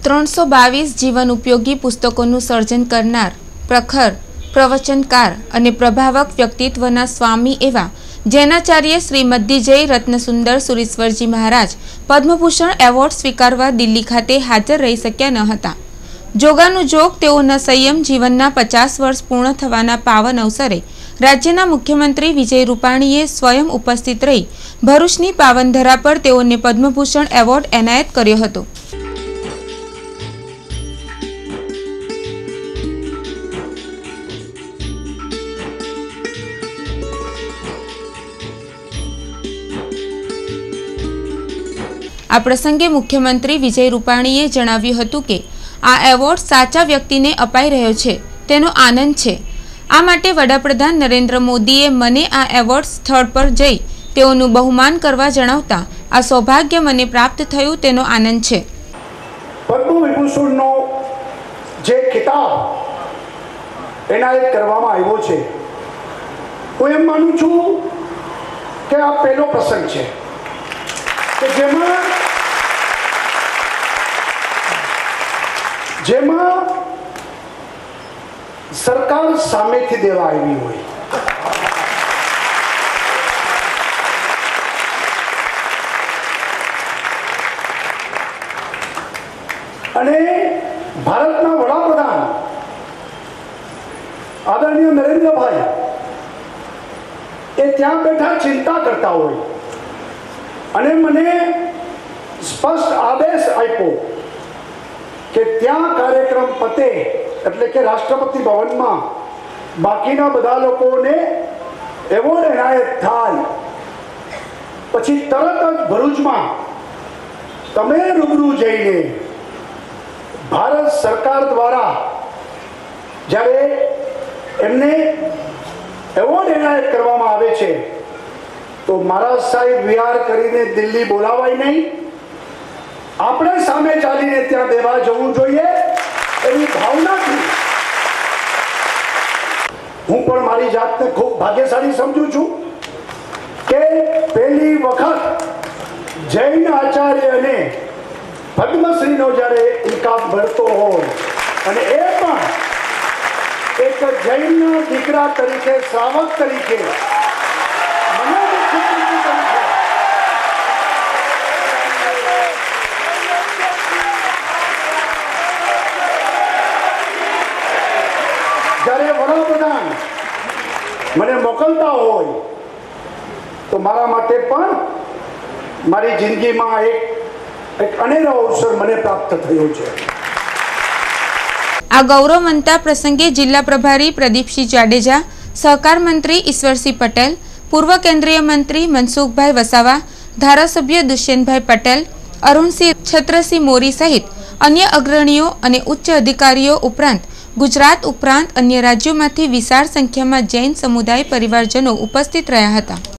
322 जीवन उपयोगी पुस्तकों सर्जन करनार प्रखर प्रवचनकार और प्रभावक व्यक्तित्वना स्वामी एवं जैनाचार्य श्री मद्दीजय रत्नसुंदर सुरेश्वरजी महाराज पद्मभूषण एवोर्ड स्वीकारवा दिल्ली खाते हाजर रही शक्या न हता। जोगानुजोग तेओना संयम जीवनना 50 वर्ष पूर्ण थवाना पावन अवसरे राज्यना मुख्यमंत्री विजय रूपाणीए स्वयं उपस्थित रही भरूचनी पावनधरा पर तेओने पद्मभूषण एवोर्ड एनायत कर्यो हतो। आ प्रसंगे मुख्यमंत्री विजय रूपाणीए जणाव्युं हतुं के आ एवोर्ड साचा व्यक्तिने अपाई रह्यो छे तेनो आनंद छे। आ माटे वडाप्रधान नरेन्द्र मोदीए मने आ एवोर्ड स्थळ पर जई तेओनुं बहुमान करवा जणावता आ सौभाग्य मने प्राप्त थयुं तेनो आनंद छे। पद्मविभूषणनो जे खिताब एनायत करवामां आव्यो छे, हुं एम मानुं छुं के आ पहेलो प्रसंग छे के जेमा सरकार सामेथी देवा आवी होय अने भारतना वडाप्रधान आदरणीय नरेन्द्र भाई ए त्यां बैठा चिंता करता होय अने मने स्पष्ट आदेश आप्यो के त्या कार्यक्रम पते एटले के राष्ट्रपति भवन में बाकीना बधा लोकोने एवोर्ड एनायत थाय पछी तरत ज भरूच में तमे रूबरू जईने भारत सरकार द्वारा जारे एमने एवोर्ड एनायत करवामां आवे छे तो महाराज साहेब विहार करीने दिल्ली बोलावाय नहीं, आपणे सामे चालीने त्यां देवा जवुं जोईए एवी भावनाथी हूँ पण मारी जातने खूब भाग्यशाળી समझू छूं के पहली वखत जैन आचार्य ने पद्मश्री नो जारे इल्काब भरतो होय अने ए पण एक जैन दीकरा तरीके श्रावक तरीके જ્યારે વડાપ્રધાન મને મોકલતા હોય તો મારા માટે પણ મારી જિંદગીમાં એક અનેરો અવસર મને પ્રાપ્ત થયો છે। આ ગૌરવવંતા પ્રસંગે જિલ્લા પ્રભારી પ્રદીપસિંહ જાડેજા, સહકાર મંત્રી ઈશ્વરસિંહ પટેલ, પૂર્વ કેન્દ્રીય મંત્રી મનસુખભાઈ વસાવા, ધારાસભ્ય દુષ્યંતભાઈ પટેલ, અરુણસિંહ છત્રસિંહ મોરી સહિત अन्य अग्रणीओ અને ઉચ્ચ અધિકારીઓ ઉપરાંત गुजरात उपरांत अन्य राज्यों में विशाल संख्या में जैन समुदाय परिवारजनों उपस्थित रहा था।